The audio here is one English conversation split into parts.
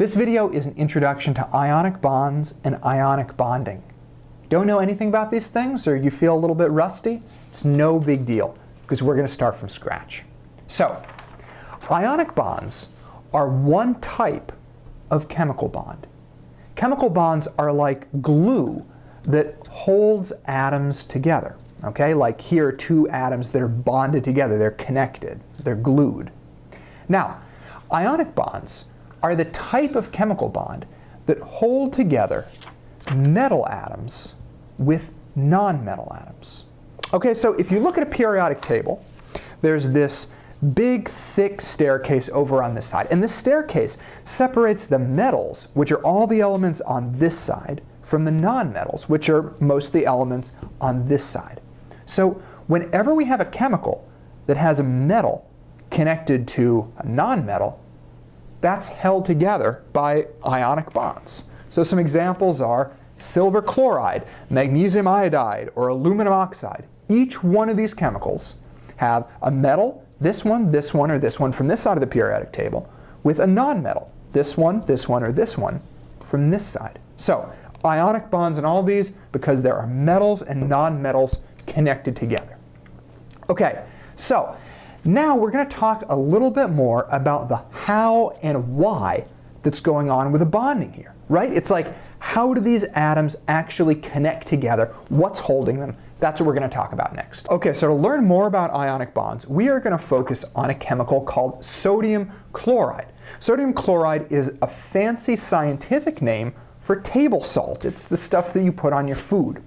This video is an introduction to ionic bonds and ionic bonding. Don't know anything about these things, or you feel a little bit rusty? It's no big deal, because we're going to start from scratch. So, ionic bonds are one type of chemical bond. Chemical bonds are like glue that holds atoms together. Okay, like here are two atoms that are bonded together, they're connected, they're glued. Now, ionic bonds are the type of chemical bond that hold together metal atoms with non-metal atoms. Okay, so if you look at a periodic table, there's this big, thick staircase over on this side. And this staircase separates the metals, which are all the elements on this side, from the non-metals, which are most of the elements on this side. So whenever we have a chemical that has a metal connected to a non-metal, that's held together by ionic bonds. So some examples are silver chloride, magnesium iodide, or aluminum oxide. Each one of these chemicals have a metal, this one, or this one from this side of the periodic table, with a non-metal, this one, or this one from this side. So ionic bonds in all these because there are metals and non-metals connected together. Okay, so now we're going to talk a little bit more about the how and why that's going on with the bonding here, right? It's like, how do these atoms actually connect together? What's holding them? That's what we're going to talk about next. Okay, so to learn more about ionic bonds, we are going to focus on a chemical called sodium chloride. Sodium chloride is a fancy scientific name for table salt. It's the stuff that you put on your food.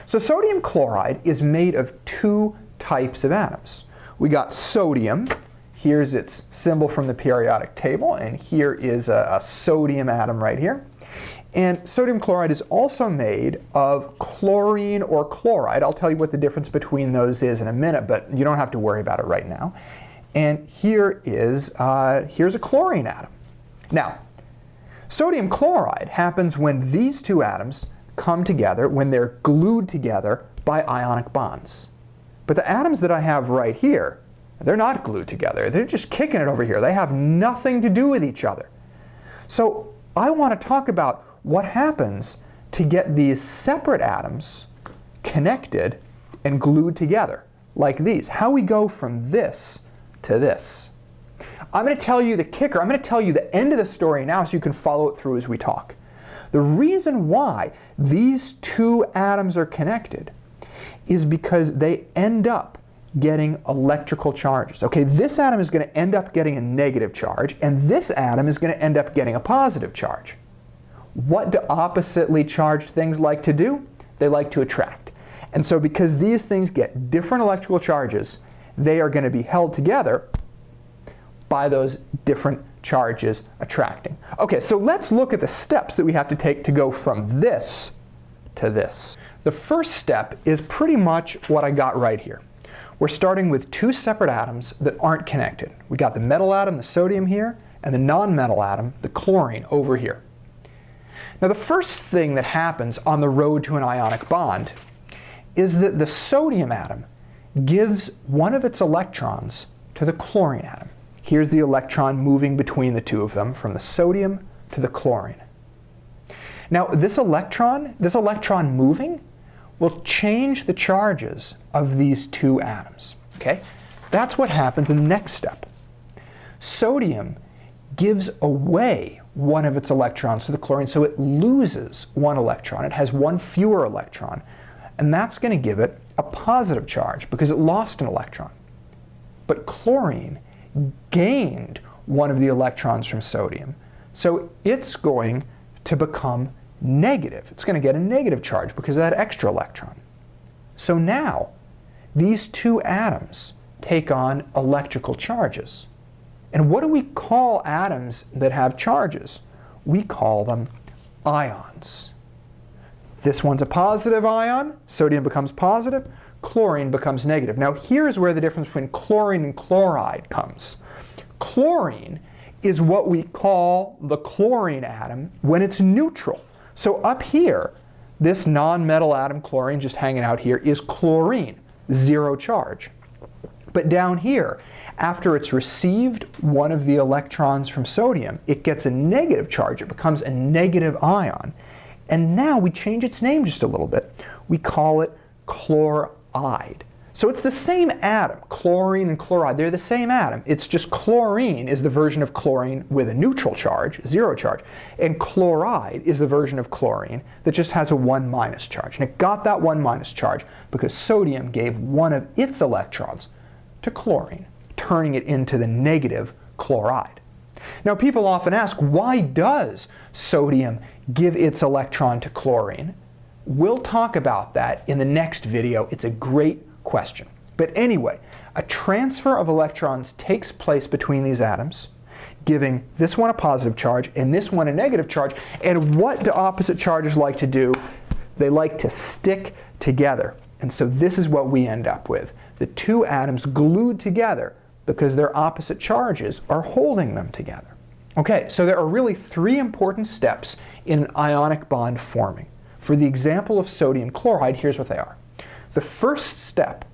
So sodium chloride is made of two types of atoms. We got sodium. Here's its symbol from the periodic table, and here is a sodium atom right here. And sodium chloride is also made of chlorine or chloride. I'll tell you what the difference between those is in a minute, but you don't have to worry about it right now. And here is here's a chlorine atom. Now, sodium chloride happens when these two atoms come together, when they're glued together by ionic bonds. But the atoms that I have right here, they're not glued together. They're just kicking it over here. They have nothing to do with each other. So I want to talk about what happens to get these separate atoms connected and glued together, like these. How we go from this to this. I'm going to tell you the kicker. I'm going to tell you the end of the story now so you can follow it through as we talk. The reason why these two atoms are connected is because they end up getting electrical charges. Okay, this atom is going to end up getting a negative charge, and this atom is going to end up getting a positive charge. What do oppositely charged things like to do? They like to attract. And so because these things get different electrical charges, they are going to be held together by those different charges attracting. Okay, so let's look at the steps that we have to take to go from this to this. The first step is pretty much what I got right here. We're starting with two separate atoms that aren't connected. We got the metal atom, the sodium here, and the non-metal atom, the chlorine, over here. Now the first thing that happens on the road to an ionic bond is that the sodium atom gives one of its electrons to the chlorine atom. Here's the electron moving between the two of them from the sodium to the chlorine. Now this electron moving will change the charges of these two atoms. Okay? That's what happens in the next step. Sodium gives away one of its electrons to the chlorine, so it loses one electron. It has one fewer electron, and that's going to give it a positive charge because it lost an electron. But chlorine gained one of the electrons from sodium, so it's going to become negative. It's going to get a negative charge because of that extra electron. So now, these two atoms take on electrical charges. And what do we call atoms that have charges? We call them ions. This one's a positive ion, sodium becomes positive, chlorine becomes negative. Now here's where the difference between chlorine and chloride comes. Chlorine is what we call the chlorine atom when it's neutral. So up here, this non-metal atom, chlorine, just hanging out here, is chlorine, zero charge. But down here, after it's received one of the electrons from sodium, it gets a negative charge. It becomes a negative ion. And now we change its name just a little bit. We call it chloride. So it's the same atom. Chlorine and chloride, they're the same atom. It's just chlorine is the version of chlorine with a neutral charge, 0 charge, and chloride is the version of chlorine that just has a 1- charge. And it got that 1- charge because sodium gave one of its electrons to chlorine, turning it into the negative chloride. Now people often ask, why does sodium give its electron to chlorine? We'll talk about that in the next video. It's a great question. But anyway, a transfer of electrons takes place between these atoms, giving this one a positive charge and this one a negative charge. And what do opposite charges like to do? They like to stick together. And so this is what we end up with. The two atoms glued together because their opposite charges are holding them together. Okay, so there are really 3 important steps in an ionic bond forming. For the example of sodium chloride, here's what they are. The first step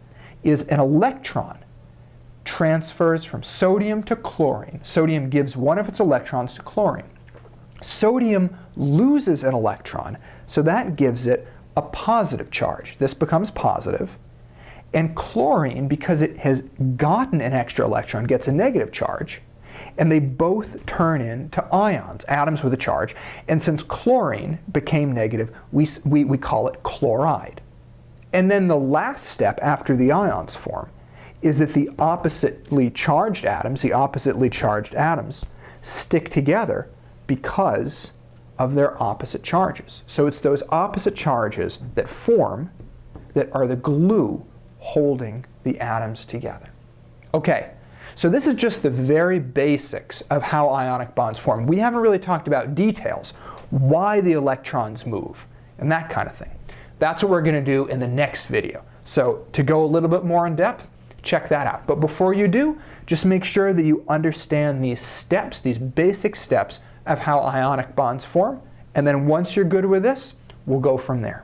is an electron transfers from sodium to chlorine. Sodium gives one of its electrons to chlorine. Sodium loses an electron, so that gives it a positive charge. This becomes positive. And chlorine, because it has gotten an extra electron, gets a negative charge. And they both turn into ions, atoms with a charge. And since chlorine became negative, we call it chloride. And then the last step after the ions form is that the oppositely charged atoms, stick together because of their opposite charges. So it's those opposite charges that form that are the glue holding the atoms together. Okay, so this is just the very basics of how ionic bonds form. We haven't really talked about details, why the electrons move, and that kind of thing. That's what we're going to do in the next video. So to go a little bit more in depth, check that out. But before you do, just make sure that you understand these steps, these basic steps of how ionic bonds form. And then once you're good with this, we'll go from there.